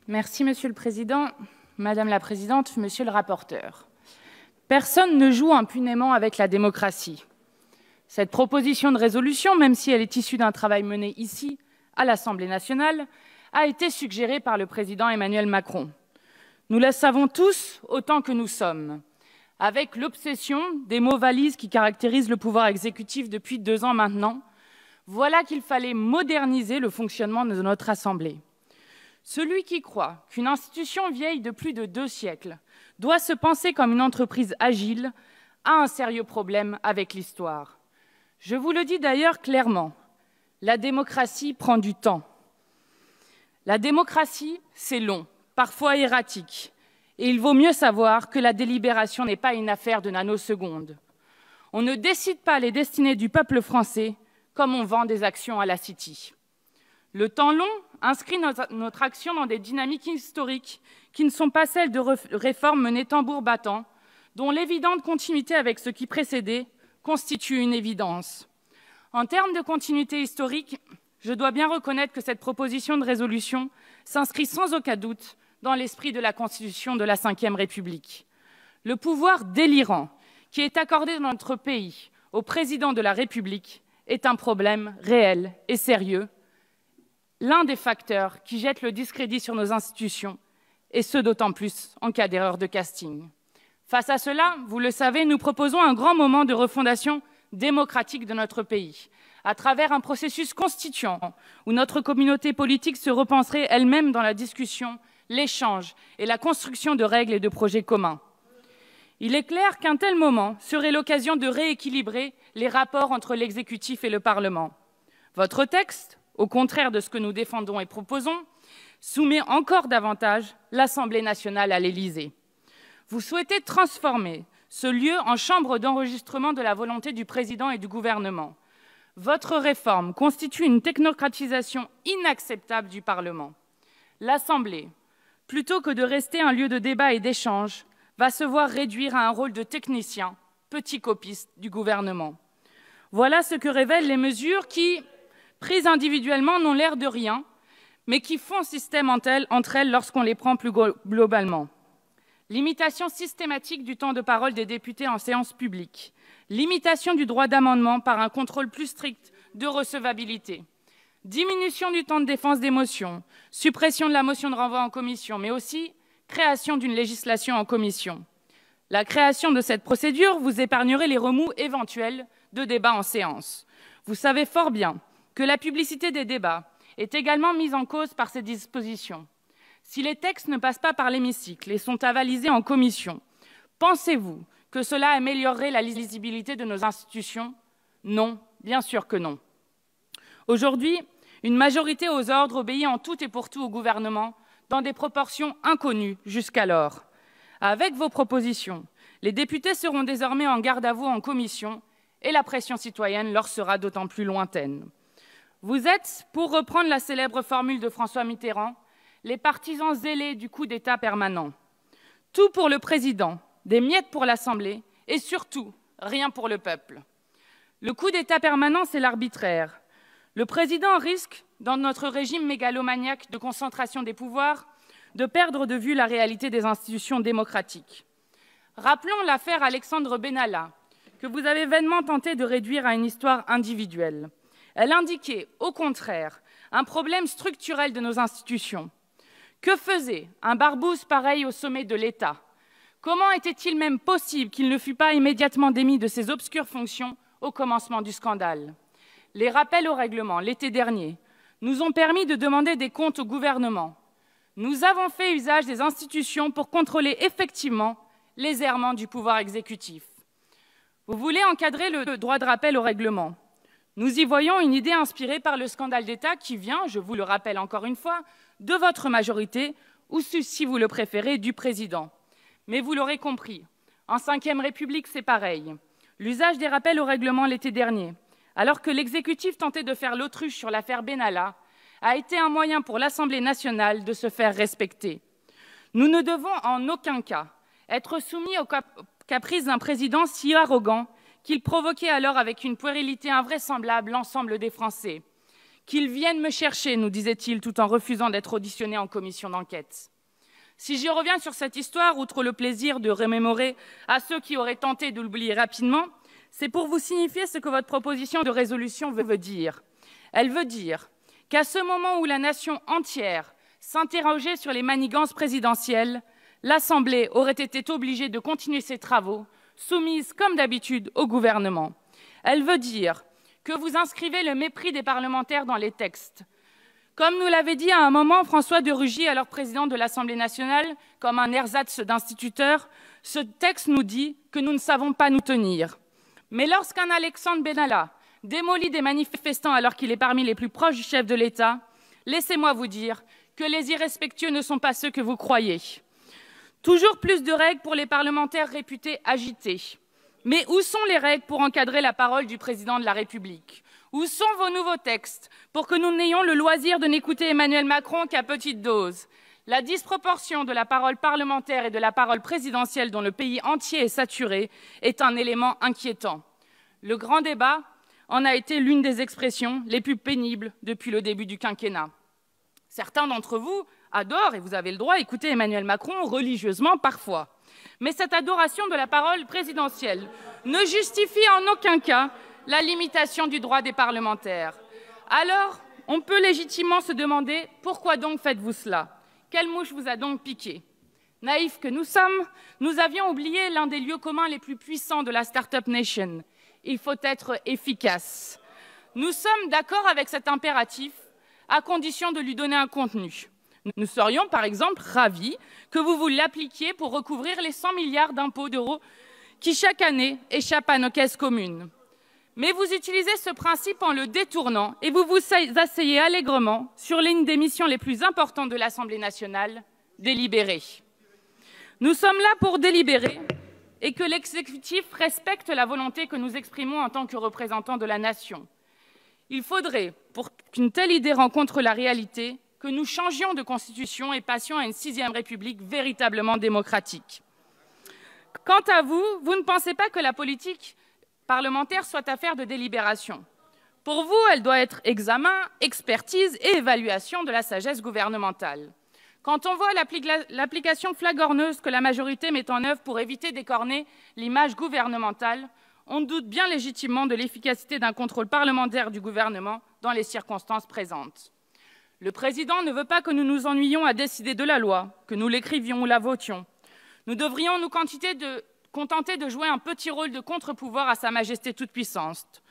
Merci, Monsieur le Président, Madame la Présidente, Monsieur le rapporteur. Personne ne joue impunément avec la démocratie. Cette proposition de résolution, même si elle est issue d'un travail mené ici, à l'Assemblée nationale, a été suggérée par le président Emmanuel Macron. Nous le savons tous autant que nous sommes. Avec l'obsession des mots valises qui caractérisent le pouvoir exécutif depuis 2 ans maintenant, voilà qu'il fallait moderniser le fonctionnement de notre Assemblée. Celui qui croit qu'une institution vieille de plus de 2 siècles doit se penser comme une entreprise agile a un sérieux problème avec l'histoire. Je vous le dis d'ailleurs clairement, la démocratie prend du temps. La démocratie, c'est long, parfois erratique, et il vaut mieux savoir que la délibération n'est pas une affaire de nanosecondes. On ne décide pas les destinées du peuple français comme on vend des actions à la City. Le temps long inscrit notre action dans des dynamiques historiques qui ne sont pas celles de réformes menées tambour battant, dont l'évidente continuité avec ce qui précédait constitue une évidence. En termes de continuité historique, je dois bien reconnaître que cette proposition de résolution s'inscrit sans aucun doute dans l'esprit de la Constitution de la Ve République. Le pouvoir délirant qui est accordé dans notre pays au président de la République est un problème réel et sérieux, l'un des facteurs qui jette le discrédit sur nos institutions, et ce d'autant plus en cas d'erreur de casting. Face à cela, vous le savez, nous proposons un grand moment de refondation démocratique de notre pays, à travers un processus constituant où notre communauté politique se repenserait elle-même dans la discussion, l'échange et la construction de règles et de projets communs. Il est clair qu'un tel moment serait l'occasion de rééquilibrer les rapports entre l'exécutif et le Parlement. Votre texte, au contraire de ce que nous défendons et proposons, soumet encore davantage l'Assemblée nationale à l'Élysée. Vous souhaitez transformer ce lieu en chambre d'enregistrement de la volonté du président et du gouvernement. Votre réforme constitue une technocratisation inacceptable du Parlement. L'Assemblée, plutôt que de rester un lieu de débat et d'échange, va se voir réduire à un rôle de technicien, petit copiste du gouvernement. Voilà ce que révèlent les mesures qui, prises individuellement, n'ont l'air de rien, mais qui font système entre elles lorsqu'on les prend plus globalement. Limitation systématique du temps de parole des députés en séance publique, limitation du droit d'amendement par un contrôle plus strict de recevabilité, diminution du temps de défense des motions, suppression de la motion de renvoi en commission, mais aussi création d'une législation en commission. La création de cette procédure vous épargnerait les remous éventuels de débats en séance. Vous savez fort bien que la publicité des débats est également mise en cause par ces dispositions. Si les textes ne passent pas par l'hémicycle et sont avalisés en commission, pensez-vous que cela améliorerait la lisibilité de nos institutions? Non, bien sûr que non. Aujourd'hui, une majorité aux ordres obéit en tout et pour tout au gouvernement, dans des proportions inconnues jusqu'alors. Avec vos propositions, les députés seront désormais en garde à vous en commission et la pression citoyenne leur sera d'autant plus lointaine. Vous êtes, pour reprendre la célèbre formule de François Mitterrand, les partisans zélés du coup d'État permanent. Tout pour le président, des miettes pour l'Assemblée et surtout, rien pour le peuple. Le coup d'État permanent, c'est l'arbitraire. Le président risque, dans notre régime mégalomaniaque de concentration des pouvoirs, de perdre de vue la réalité des institutions démocratiques. Rappelons l'affaire Alexandre Benalla, que vous avez vainement tenté de réduire à une histoire individuelle. Elle indiquait, au contraire, un problème structurel de nos institutions. Que faisait un Barbouze pareil au sommet de l'État? Comment était-il même possible qu'il ne fût pas immédiatement démis de ses obscures fonctions au commencement du scandale? Les rappels au règlement, l'été dernier, nous ont permis de demander des comptes au gouvernement. Nous avons fait usage des institutions pour contrôler effectivement les errements du pouvoir exécutif. Vous voulez encadrer le droit de rappel au règlement. Nous y voyons une idée inspirée par le scandale d'État qui vient, je vous le rappelle encore une fois, de votre majorité ou, si vous le préférez, du président. Mais vous l'aurez compris, en Ve République, c'est pareil. L'usage des rappels au règlement l'été dernier, alors que l'exécutif tentait de faire l'autruche sur l'affaire Benalla, a été un moyen pour l'Assemblée nationale de se faire respecter. Nous ne devons en aucun cas être soumis aux caprices d'un président si arrogant qu'il provoquait alors avec une puérilité invraisemblable l'ensemble des Français, Qu'ils viennent me chercher, nous disait-il, tout en refusant d'être auditionné en commission d'enquête. Si j'y reviens sur cette histoire, outre le plaisir de remémorer à ceux qui auraient tenté de l'oublier rapidement, c'est pour vous signifier ce que votre proposition de résolution veut dire. Elle veut dire qu'à ce moment où la nation entière s'interrogeait sur les manigances présidentielles, l'Assemblée aurait été obligée de continuer ses travaux, soumise comme d'habitude au gouvernement. Elle veut dire que vous inscrivez le mépris des parlementaires dans les textes. Comme nous l'avait dit à un moment François de Rugy, alors président de l'Assemblée nationale, comme un ersatz d'instituteur, ce texte nous dit que nous ne savons pas nous tenir. Mais lorsqu'un Alexandre Benalla démolit des manifestants alors qu'il est parmi les plus proches du chef de l'État, laissez-moi vous dire que les irrespectueux ne sont pas ceux que vous croyez. Toujours plus de règles pour les parlementaires réputés agités. Mais où sont les règles pour encadrer la parole du président de la République? Où sont vos nouveaux textes pour que nous n'ayons le loisir de n'écouter Emmanuel Macron qu'à petite dose? La disproportion de la parole parlementaire et de la parole présidentielle dont le pays entier est saturé est un élément inquiétant. Le grand débat en a été l'une des expressions les plus pénibles depuis le début du quinquennat. Certains d'entre vous adorent, et vous avez le droit, écouter Emmanuel Macron religieusement parfois. Mais cette adoration de la parole présidentielle ne justifie en aucun cas la limitation du droit des parlementaires. Alors, on peut légitimement se demander pourquoi donc faites-vous cela? Quelle mouche vous a donc piqué? Naïfs que nous sommes, nous avions oublié l'un des lieux communs les plus puissants de la Startup Nation. Il faut être efficace. Nous sommes d'accord avec cet impératif, à condition de lui donner un contenu. Nous serions, par exemple, ravis que vous vous l'appliquiez pour recouvrir les 100 milliards d'impôts d'euros qui, chaque année, échappent à nos caisses communes. Mais vous utilisez ce principe en le détournant et vous vous asseyez allègrement sur l'une des missions les plus importantes de l'Assemblée nationale, délibérer. Nous sommes là pour délibérer et que l'exécutif respecte la volonté que nous exprimons en tant que représentants de la nation. Il faudrait, pour qu'une telle idée rencontre la réalité, que nous changions de constitution et passions à une 6e République véritablement démocratique. Quant à vous, vous ne pensez pas que la politique parlementaire soit affaire de délibération. Pour vous, elle doit être examen, expertise et évaluation de la sagesse gouvernementale. Quand on voit l'application flagorneuse que la majorité met en œuvre pour éviter d'écorner l'image gouvernementale, on doute bien légitimement de l'efficacité d'un contrôle parlementaire du gouvernement dans les circonstances présentes. Le président ne veut pas que nous nous ennuyions à décider de la loi, que nous l'écrivions ou la votions. Nous devrions nous contenter de jouer un petit rôle de contre-pouvoir à Sa Majesté toute-puissante.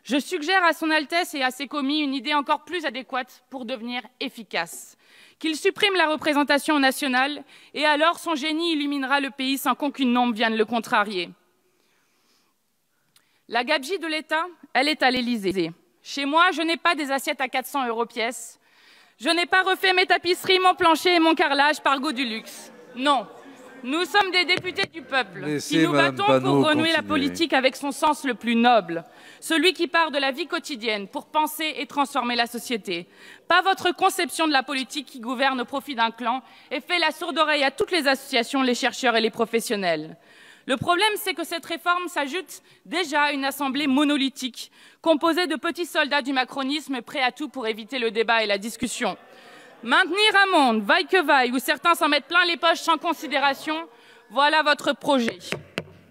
Je suggère à Son Altesse et à ses commis une idée encore plus adéquate pour devenir efficace. Qu'il supprime la représentation nationale et alors son génie illuminera le pays sans qu'aucune ombre vienne le contrarier. La gabegie de l'État, elle est à l'Élysée. Chez moi, je n'ai pas des assiettes à 400 € pièce. Je n'ai pas refait mes tapisseries, mon plancher et mon carrelage par goût du luxe. Non. Nous sommes des députés du peuple qui nous battons pour renouer la politique avec son sens le plus noble, celui qui part de la vie quotidienne pour penser et transformer la société. Pas votre conception de la politique qui gouverne au profit d'un clan et fait la sourde oreille à toutes les associations, les chercheurs et les professionnels. Le problème, c'est que cette réforme s'ajoute déjà à une assemblée monolithique, composée de petits soldats du macronisme prêts à tout pour éviter le débat et la discussion. Maintenir un monde, vaille que vaille, où certains s'en mettent plein les poches sans considération, voilà votre projet.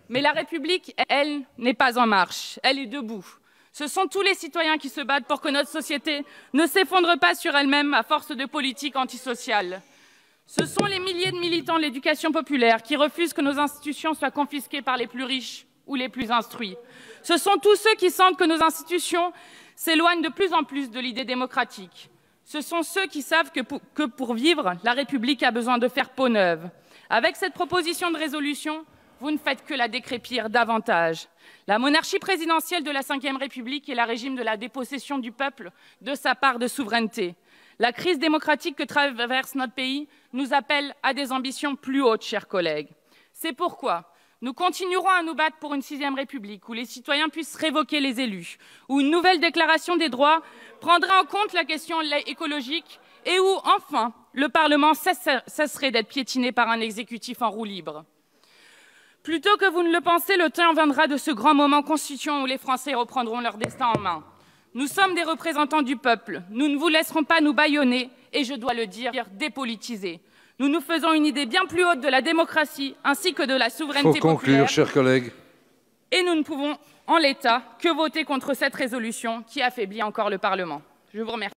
Mais la République, elle, n'est pas en marche, elle est debout. Ce sont tous les citoyens qui se battent pour que notre société ne s'effondre pas sur elle-même à force de politique antisociale. Ce sont les milliers de militants de l'éducation populaire qui refusent que nos institutions soient confisquées par les plus riches ou les plus instruits. Ce sont tous ceux qui sentent que nos institutions s'éloignent de plus en plus de l'idée démocratique. Ce sont ceux qui savent que pour vivre, la République a besoin de faire peau neuve. Avec cette proposition de résolution, vous ne faites que la décrépir davantage. La monarchie présidentielle de la Ve République est le régime de la dépossession du peuple de sa part de souveraineté. La crise démocratique que traverse notre pays nous appelle à des ambitions plus hautes, chers collègues. C'est pourquoi nous continuerons à nous battre pour une 6e République où les citoyens puissent révoquer les élus, où une nouvelle déclaration des droits prendra en compte la question écologique et où, enfin, le Parlement cesserait d'être piétiné par un exécutif en roue libre. Plutôt que vous ne le pensez, le temps viendra de ce grand moment constituant où les Français reprendront leur destin en main. Nous sommes des représentants du peuple. Nous ne vous laisserons pas nous bâillonner et, je dois le dire, dépolitiser. Nous nous faisons une idée bien plus haute de la démocratie ainsi que de la souveraineté populaire. Faut conclure, chers collègues. Et nous ne pouvons, en l'état, que voter contre cette résolution qui affaiblit encore le Parlement. Je vous remercie.